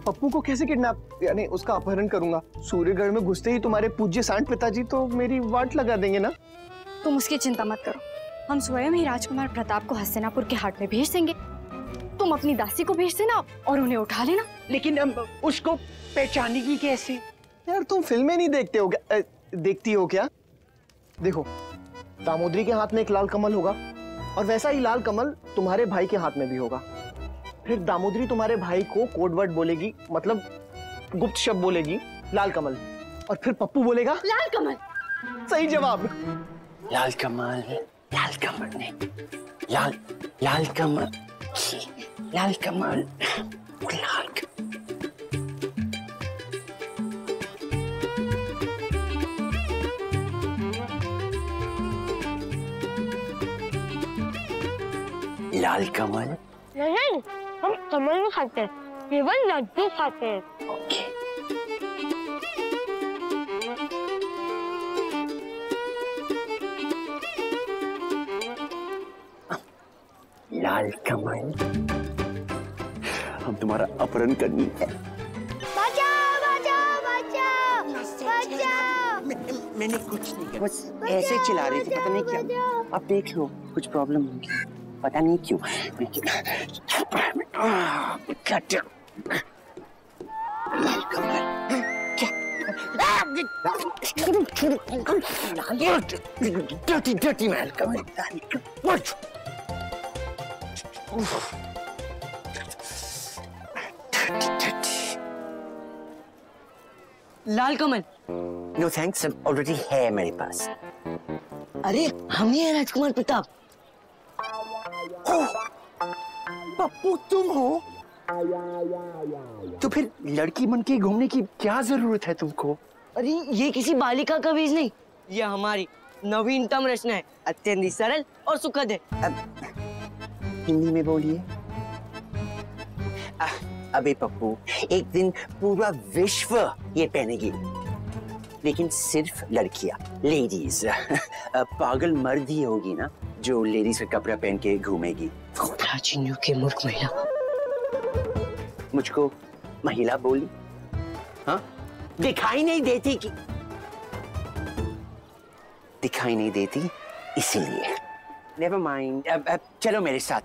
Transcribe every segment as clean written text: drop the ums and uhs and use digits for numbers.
पप्पू को कैसे किडनैप यानी उसका अपहरण करूंगा? सूर्यगढ़ में घुसते ही तुम्हारे पूज्य सांड पिताजी तो मेरी वाट लगा देंगे ना। तुम उसकी चिंता मत करो, हम स्वयं ही राजकुमार प्रताप को हस्तिनापुर के हाट में भेज देंगे। तुम अपनी दासी को भेज देना और उन्हें उठा लेना। लेकिन उसको पहचानेगी कैसे? यार तुम फिल्में नहीं देखते हो क्या? देखती हो क्या? देखो, दामोदरी के हाथ में एक लाल कमल होगा और वैसा ही लाल कमल तुम्हारे भाई के हाथ में भी होगा। फिर दामोदरी तुम्हारे भाई को कोड वर्ड बोलेगी, मतलब गुप्त शब्द बोलेगी, लाल कमल, और फिर पप्पू बोलेगा लाल कमल। सही जवाब। लाल कमल, लाल कमल नहीं, लाल लाल कमल, लाल कमल, लाल लाल कमल। नहीं, हम कमल नहीं खाते, केवल लड्डू खाते हैं। ओके। लाल कमल, हम तुम्हारा अपहरण करनी है। बचाओ, बचाओ, बचाओ, बचाओ। मैंने कुछ नहीं किया, बस ऐसे चिल्ला रही थी, पता नहीं क्या। अब देख लो, कुछ प्रॉब्लम होगी, पता नहीं क्यों। लाल कमल डर्टी डर्टी लाल कमल। लाल कमल। नो थैंक्स, ऑलरेडी है मेरे पास। अरे हम ही हैं राजकुमार प्रताप। पप्पू तुम हो? तो फिर लड़की बन के घूमने की क्या जरूरत है तुमको? अरे ये किसी बालिका का बीज नहीं, ये हमारी नवीनतम रचना है, अत्यंत ही सरल और सुखद है। हिंदी में बोलिए। अबे पप्पू, एक दिन पूरा विश्व ये पहनेगी, लेकिन सिर्फ लड़कियां, लेडीज। पागल मर्द ही होगी ना जो लेडीज का कपड़ा पहन के घूमेगी। प्राचीन युग के मूर्ख महिला। मुझको महिला बोली? हाँ, दिखाई नहीं देती कि दिखाई नहीं देती इसीलिए। नेवर माइंड, अब चलो मेरे साथ।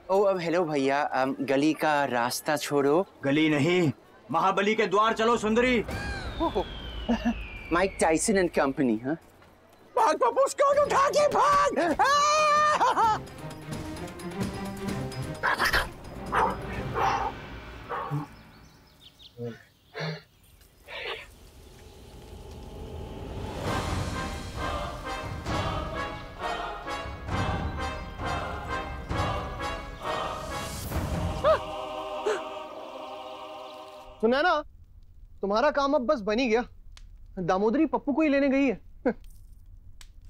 ओ हेलो भैया, गली का रास्ता छोड़ो। गली नहीं, महाबली के द्वार चलो सुंदरी। Mike Tyson and company. हाँ, भाग पप्पू, उसको उठा के भाग। सुना ना, तुम्हारा काम अब बस बन ही गया। दामोदरी पप्पू को ही लेने गई है।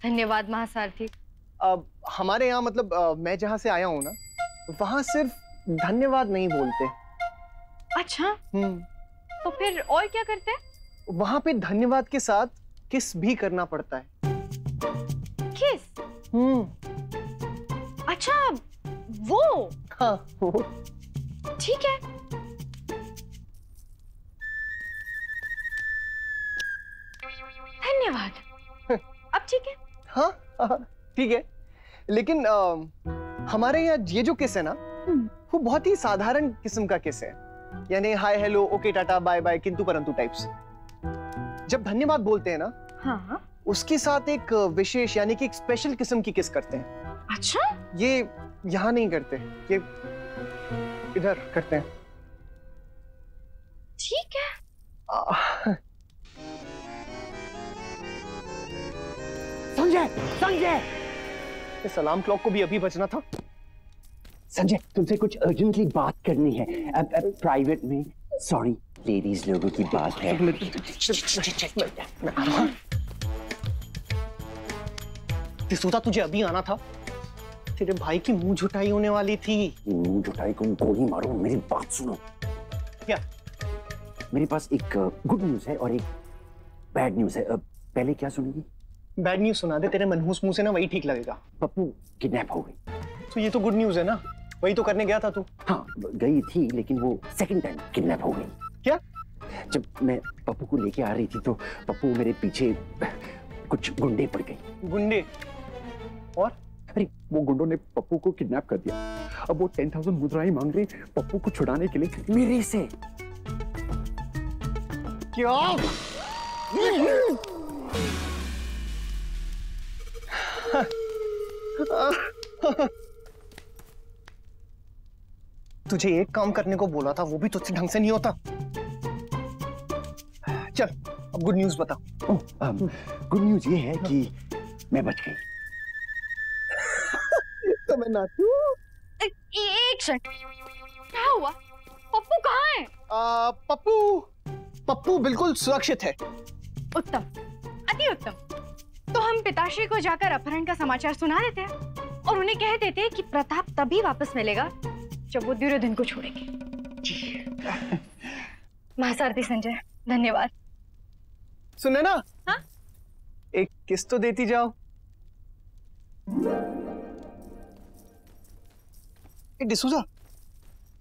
धन्यवाद महासारथी। अब हमारे यहाँ मतलब मैं जहाँ से आया हूँ ना, वहाँ सिर्फ धन्यवाद नहीं बोलते। अच्छा, तो फिर और क्या करते हैं? वहाँ पे धन्यवाद के साथ किस भी करना पड़ता है। किस? अच्छा, वो? हाँ, वो। ठीक है। धन्यवाद। अब ठीक है? हाँ, ठीक है। लेकिन हमारे यहाँ ये जो किस है ना, वो बहुत ही साधारण किस्म का किस है, यानी hi hello okay tata bye bye किंतु परंतु टाइप्स। जब धन्यवाद बोलते हैं ना, हाँ, उसके साथ एक विशेष यानी कि एक स्पेशल किस्म की किस करते हैं। अच्छा, ये यहाँ नहीं करते, ये इधर करते हैं। ठीक है। संजय, संजय, इस अलार्म क्लॉक को भी अभी बजना था। संजय, तुमसे कुछ अर्जेंटली बात करनी है, अब प्राइवेट में। सॉरी, लेडीज लोगों की बात है। सोचा तुझे अभी आना था, तेरे भाई की मुंह झुटाई होने वाली थी। मुंह झुटाई को गोली मारो, मेरी बात सुनो। क्या? मेरे पास एक गुड न्यूज है और एक बैड न्यूज है। पहले क्या सुनेगी? बैड न्यूज सुना दे, तेरे मनहूस मुंह से ना वही ठीक लगेगा। पप्पू किडनैप हो गई। तो ये तो गुड न्यूज है ना। वही तो करने गया था तू। हाँ गई थी, लेकिन वो सेकंड टाइम किडनैप हो गई। क्या? जब मैं पप्पू को लेके आ रही थी तो पप्पू मेरे पीछे कुछ गुंडे पड़ गए। गुंडे? और? अरे वो गुंडों ने पप्पू को किडनैप कर दिया। अब वो 10,000 मुद्राएं मांग रहे पप्पू को छुड़ाने के लिए मेरे से। क्या? तुझे एक काम करने को बोला था, वो भी तुझसे ढंग से नहीं होता। चल अब गुड न्यूज़ बता। गुड न्यूज़ ये है कि मैं बच गई। तो मैं नाचूं? एक सेकंड, क्या हुआ? पप्पू कहाँ है? पप्पू बिल्कुल सुरक्षित है। उत्तम, अति उत्तम। तो हम पिताश्री को जाकर अपहरण का समाचार सुना देते हैं और उन्हें कह देते हैं कि प्रताप तभी वापस मिलेगा जब वो दुर्योधन को छोड़ेंगे। महासारथी संजय, धन्यवाद। सुने ना? हाँ? एक किस तो देती जाओ। डिसूजा,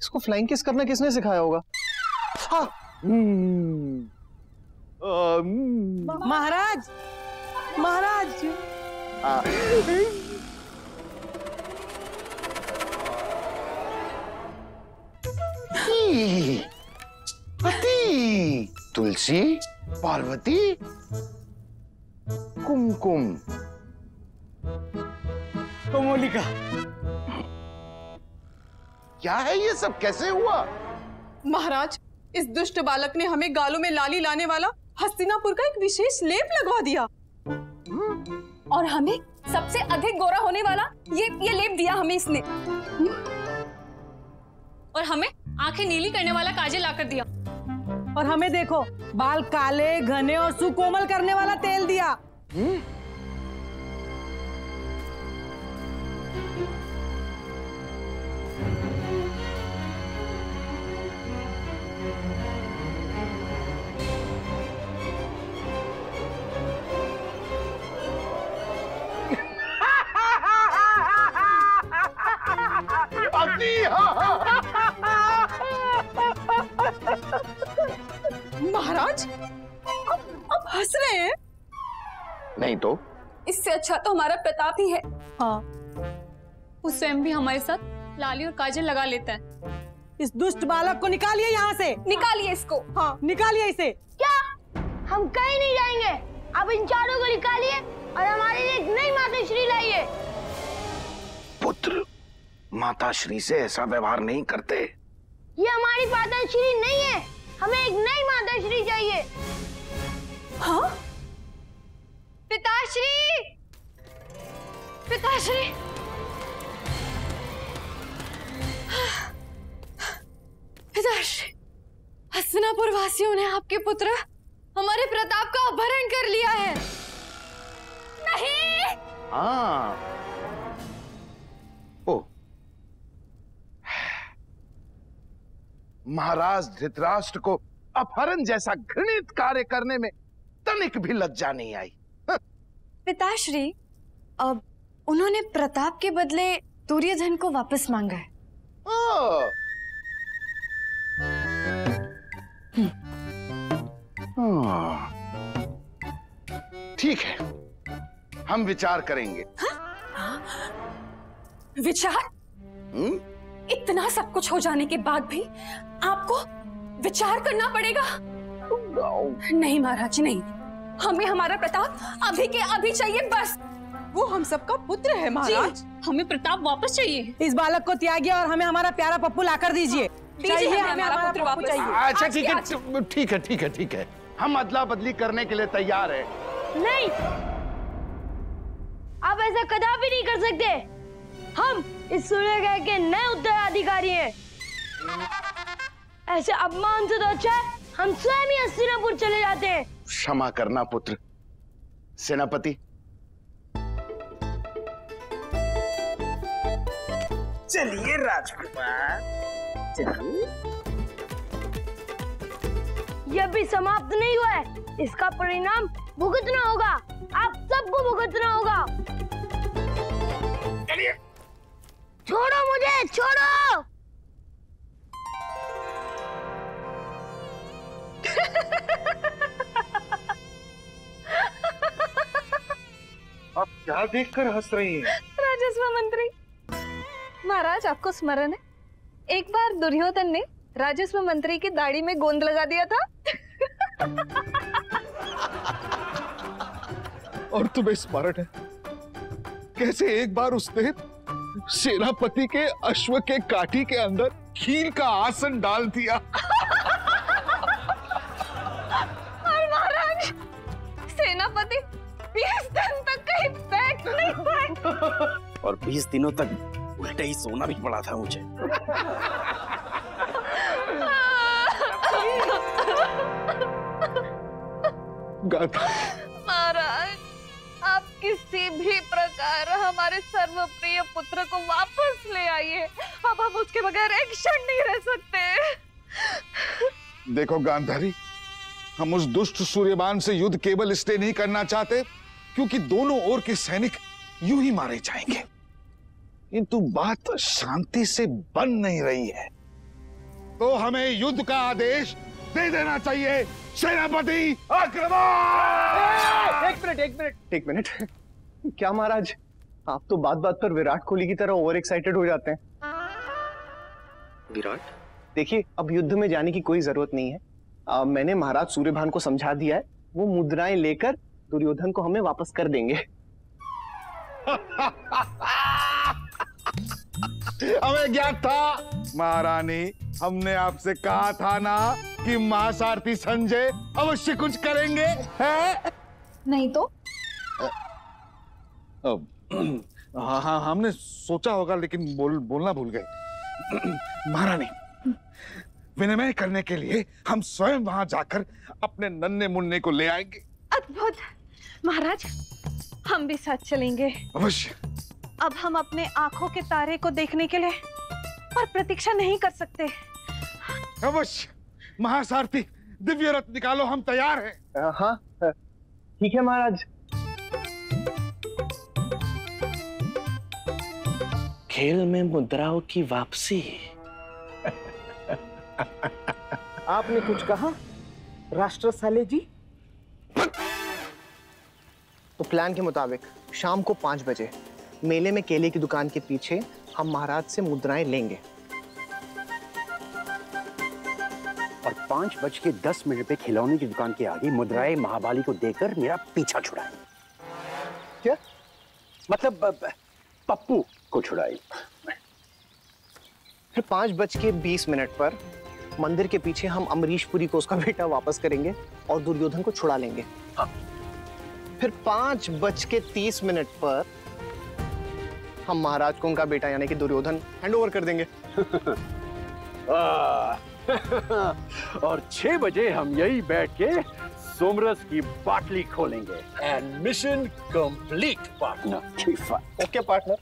इसको फ्लाइंग किस करना किसने सिखाया होगा? हाँ। महाराज, महाराज। पति, तुलसी, पार्वती, कुमकुम, कोमोलिका। क्या है ये सब? कैसे हुआ? महाराज, इस दुष्ट बालक ने हमें गालों में लाली लाने वाला हस्तिनापुर का एक विशेष लेप लगवा दिया और हमें सबसे अधिक गोरा होने वाला ये लेप दिया हमें इसने, और हमें आंखें नीली करने वाला काजल लाकर दिया, और हमें देखो बाल काले घने और सुकोमल करने वाला तेल दिया। महाराज, अब हंस रहे हैं? नहीं तो? इससे अच्छा तो हमारा प्रताप ही है। हाँ, वो स्वयं भी हमारे साथ लाली और काजल लगा लेता है। इस दुष्ट बालक को निकालिए यहाँ से। निकालिए इसको। हाँ, निकालिए इसे। क्या? हम कहीं नहीं जाएंगे। अब इन चारों को निकालिए और हमारे लिए एक नई माताश्री लाइए। पुत्र, माताश्री से ऐसा व्यवहार नहीं करते। ये हमारी माताश्री नहीं है, हमें एक नई माताश्री चाहिए। हाँ? पिताश्री, पिताश्री, पिताश्री, हस्तिनापुर वासियों ने आपके पुत्र हमारे प्रताप का अपहरण कर लिया है। नहीं। हाँ। ओ, महाराज धृतराष्ट्र को अपहरण जैसा घृणित कार्य करने में तनिक भी लज्जा नहीं आई। पिताश्री, अब उन्होंने प्रताप के बदले दुर्योधन को वापस मांगा है। ठीक है, हम विचार करेंगे। विचार? इतना सब कुछ हो जाने के बाद भी आपको विचार करना पड़ेगा? नहीं महाराज, नहीं। हमें हमारा प्रताप अभी के अभी चाहिए, बस। वो हम सबका पुत्र है महाराज, हमें प्रताप वापस चाहिए। इस बालक को त्यागिए और हमें हमारा प्यारा पप्पू लाकर दीजिए। चाहिए हमें हमारा पुत्र वापस चाहिए। अच्छा ठीक है, ठीक है, ठीक है, ठीक है, हम अदला बदली करने के लिए तैयार हैं। नहीं, आप ऐसा कदापि नहीं कर सकते। हम इस सूर्यग्रह के नए उत्तराधिकारी हैं। ऐसे अपमान से तो अच्छा है हम स्वयं ही हस्तिनापुर चले जाते हैं। क्षमा करना पुत्र। सेनापति, चलिए राजकुमार, चलिए। यह भी समाप्त नहीं हुआ है, इसका परिणाम भुगतना होगा। आप सबको भुगतना होगा। चलिए छोड़ो मुझे, छोड़ो। आप क्या देखकर हंस रही हैं? राजस्व मंत्री महाराज, आपको स्मरण है एक बार दुर्योधन ने राजस्व मंत्री की दाढ़ी में गोंद लगा दिया था? और तुम्हें स्मरण है कैसे एक बार उसने सेनापति के अश्व के काठी के अंदर खीर का आसन डाल दिया। और महाराज, सेनापति 20 दिन तक कहीं बैठ नहीं पाए। और 20 दिनों तक उल्टे ही सोना भी पड़ा था मुझे। महाराज, आप किसी भी प्रकार हमारे सर्वप्रिय पुत्र को वापस ले आइए। अब हम उसके बगैर एक क्षण नहीं रह सकते। देखो गांधारी, हम उस दुष्ट सूर्यबान से युद्ध केवल इसलिए नहीं करना चाहते क्योंकि दोनों ओर के सैनिक यूं ही मारे जाएंगे, किंतु बात शांति से बन नहीं रही है, तो हमें युद्ध का आदेश दे देना चाहिए। सेनापति आक्रमण! एक मिनट। क्या महाराज, आप तो बात बात पर विराट कोहली की तरह ओवर एक्साइटेड हो जाते हैं। विराट, देखिए, अब युद्ध में जाने की कोई जरूरत नहीं है। मैंने महाराज सूर्यभान को समझा दिया है, वो मुद्राएं लेकर दुर्योधन को हमें वापस कर देंगे। हमें ज्ञात था महारानी, हमने आपसे कहा था ना कि महासारथी संजय अवश्य कुछ करेंगे, हैं? नहीं तो हाँ, हमने सोचा होगा लेकिन बोलना भूल गए। महारानी, विनिमय करने के लिए हम स्वयं वहां जाकर अपने नन्हे मुन्ने को ले आएंगे। अद्भुत महाराज, हम भी साथ चलेंगे। अवश्य। अब हम अपने आंखों के तारे को देखने के लिए और प्रतीक्षा नहीं कर सकते। अवश्य। महासारथी, दिव्य रथ निकालो, हम तैयार हैं। हाँ, ठीक है महाराज। खेल में मुद्राओं की वापसी। आपने कुछ कहा राष्ट्रसाले जी? तो प्लान के मुताबिक शाम को 5 बजे मेले में केले की दुकान के पीछे हम महाराज से मुद्राएं लेंगे। और 5:10 पे खिलौने की दुकान के आगे मुद्राएं महाबली को देकर मेरा पीछा छुड़ाए। क्या मतलब पप्पू को छुड़ाए। फिर 5:20 पर मंदिर के पीछे हम अमरीशपुरी को उसका बेटा वापस करेंगे और दुर्योधन को छुड़ा लेंगे। फिर 5:30 पर हम महाराज को उनका बेटा यानी कि दुर्योधन हैंड ओवर कर देंगे। और 6 बजे हम यही बैठ के सोमरस की बाटली खोलेंगे। And mission complete partner. Okay partner.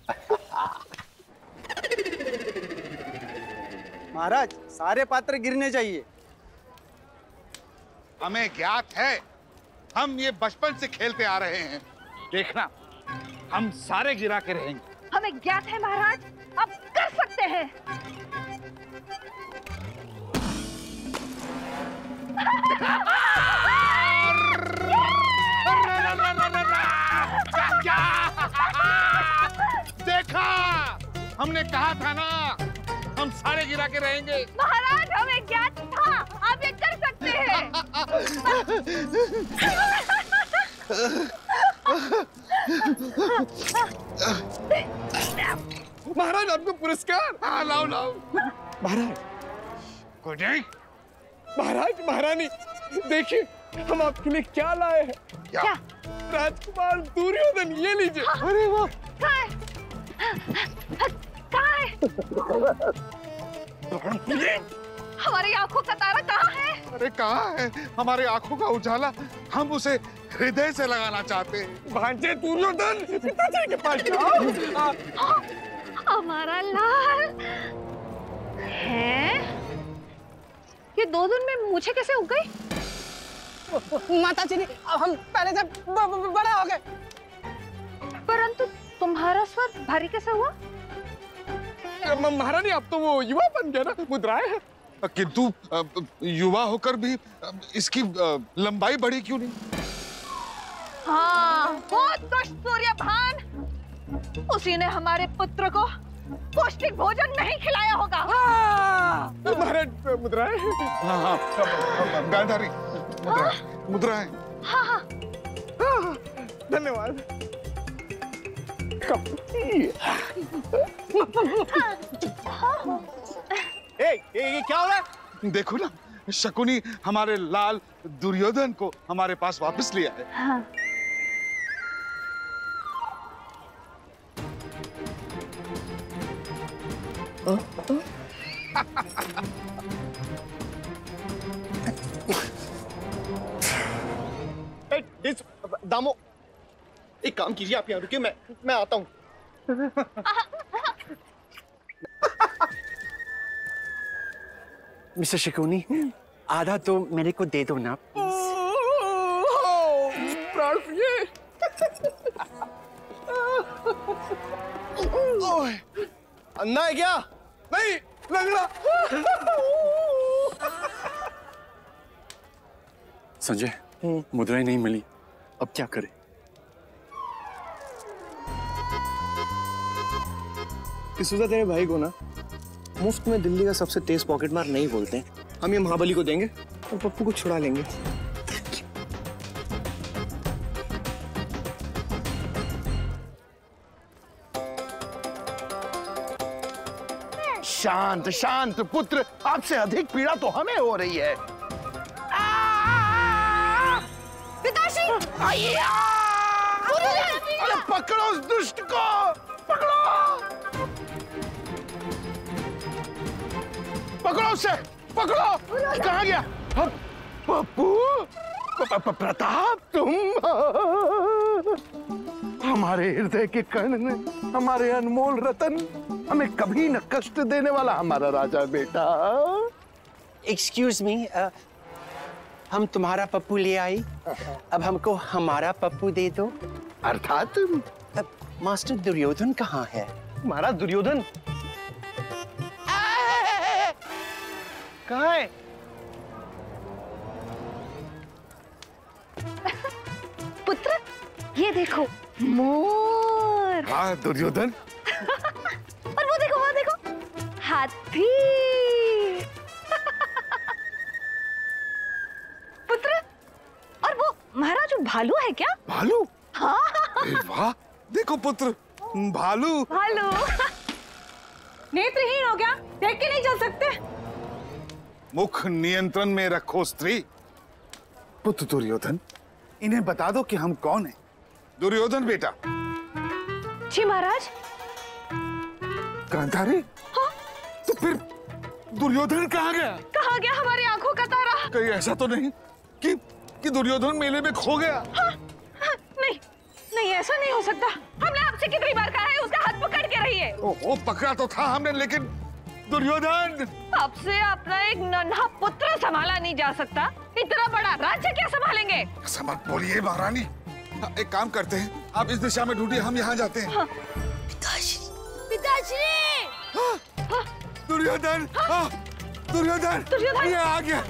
महाराज, सारे पात्र गिरने चाहिए। हमें ज्ञात है, हम ये बचपन से खेलते आ रहे हैं। देखना, हम सारे गिरा के रहेंगे। हमें ज्ञात है महाराज, अब कर सकते हैं। देखा, हमने कहा था ना, हम सारे गिरा के रहेंगे। महाराज, हमें ज्ञात था, आप ये कर सकते हैं। महाराज, आपको पुरस्कार। हाँ, लाओ। महाराज, कुछ नहीं। महाराज, महारानी, देखिए हम आपके लिए क्या लाए हैं। क्या? राजकुमार दुर्योधन, ये लीजिए। अरे वाह, कहाँ है? हमारी आंखों का तारा कहाँ है? अरे कहाँ है हमारे आंखों का उजाला? हम उसे हृदय से लगाना चाहते हैं। भांजे दुर्योधन, पिताजी के पास जाओ। हमारा लाल है? ये 2 दिन में मुझे कैसे उग गई? माताजी, अब हम पहले से बड़ा हो गए। परंतु तुम्हारा स्वर भारी कैसे हुआ? महारानी अब तो वो युवा बन गया ना, मुद्राएं है। किंतु युवा होकर भी इसकी लंबाई बढ़ी क्यों नहीं? हाँ, वो दुष्ट सूर्यभान, उसी ने हमारे पुत्र को पौष्टिक भोजन नहीं खिलाया होगा। महाराज मुद्राएं। हाँ हाँ गांधारी, मुद्राएं। हाँ हाँ धन्यवाद। ये क्या हो रहा है? देखो ना, शकुनी हमारे लाल दुर्योधन को हमारे पास वापस लिया है। हाँ। दामो, एक काम कीजिए, आप यहाँ रुकिए, मैं आता हूँ। मिस्टर शकुनी, आधा तो मेरे को दे दो ना प्राण प्रिय। अन्ना है क्या? नहीं लग रहा। संजय, मुद्राएं नहीं मिली, अब क्या करें? किसुदा तेरे भाई को ना मुफ्त में दिल्ली का सबसे तेज पॉकेट मार नहीं बोलते। हम ये महाबली को देंगे और पप्पू को छुड़ा लेंगे। शांत शांत पुत्र, आपसे अधिक पीड़ा तो हमें हो रही है। पिताश्री! पकड़ो उस दुष्ट को, पकड़ो, पकड़ो उसे, पकड़ो। कहाँ गया? पप्पू, प्रताप, तुम हमारे हृदय के कण ने, हमारे अनमोल रतन, हमें कभी न कष्ट देने वाला हमारा राजा बेटा। एक्सक्यूज मी, हम तुम्हारा पप्पू ले आई, अब हमको हमारा पप्पू दे दो। अर्थात मास्टर दुर्योधन कहाँ है? महाराज दुर्योधन कहाँ है? पुत्र, ये देखो मोर। हाँ दुर्योधन। और वो देखो हाथी। पुत्र, और वो महाराज भालू है क्या? भालू? हाँ। वाह, देखो पुत्र, भालू। भालू नेत्रहीन हो गया, देख के नहीं चल सकते। मुख नियंत्रण में रखो स्त्री। पुत्र दुर्योधन, इन्हें बता दो कि हम कौन हैं। दुर्योधन बेटा। जी महाराज। गांधारी? हाँ? तो फिर दुर्योधन कहाँ गया? कहाँ गया हमारी आंखों का तारा? कहीं ऐसा तो नहीं कि दुर्योधन मेले में खो गया? हाँ, नहीं ऐसा नहीं हो सकता। हमने आपसे कितनी बार कहा है उसका हाथ पकड़ के रहिए। ओहो, पकड़ा तो था हमने, लेकिन दुर्योधन। आपसे अपना एक नन्हा पुत्र संभाला नहीं जा सकता, इतना बड़ा राज्य क्या संभालेंगे? ऐसा मत बोलिए महारानी। एक काम करते हैं, आप इस दिशा में ढूंढिए, हम यहाँ जाते हैं। हाँ। पिताश्री! दुर्योधन! दुर्योधन! ये आ गया।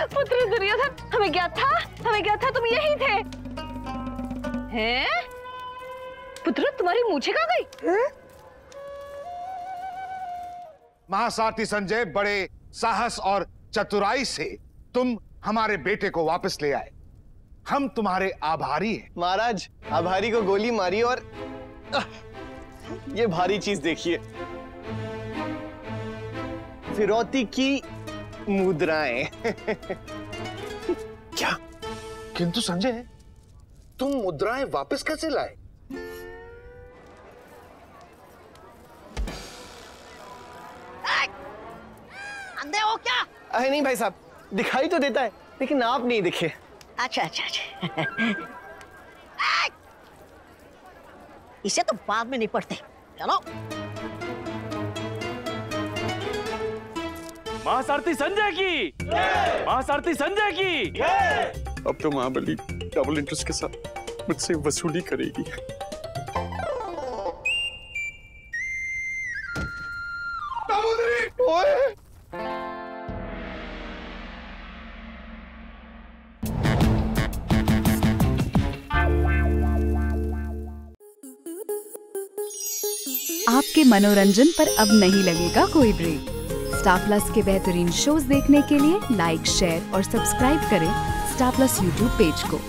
पुत्र दुर्योधन, हमें क्या था तुम यही थे। हैं? पुत्र, तुम्हारी मूछें कहाँ गई? महासारथी संजय, बड़े साहस और चतुराई से तुम हमारे बेटे को वापस ले आए। हम तुम्हारे आभारी हैं। महाराज, आभारी को गोली मारी और ये भारी चीज देखिए, फिरौती की मुद्राएं। क्या? किंतु संजय, तुम मुद्राएं वापस कैसे लाए? अंधे हो क्या? अरे नहीं भाई साहब, दिखाई तो देता है, लेकिन आप नहीं दिखे। अच्छा। इसे तो बाद में नहीं पढ़ते, चलो। महासारथी संजय की, महासारथी संजय की। अब तो महाबली डबल इंटरेस्ट के साथ मुझसे वसूली करेगी। दामोदरी ओए आपके मनोरंजन पर अब नहीं लगेगा कोई ब्रेक। स्टार प्लस के बेहतरीन शोज देखने के लिए लाइक, शेयर और सब्सक्राइब करें स्टार प्लस यूट्यूब पेज को।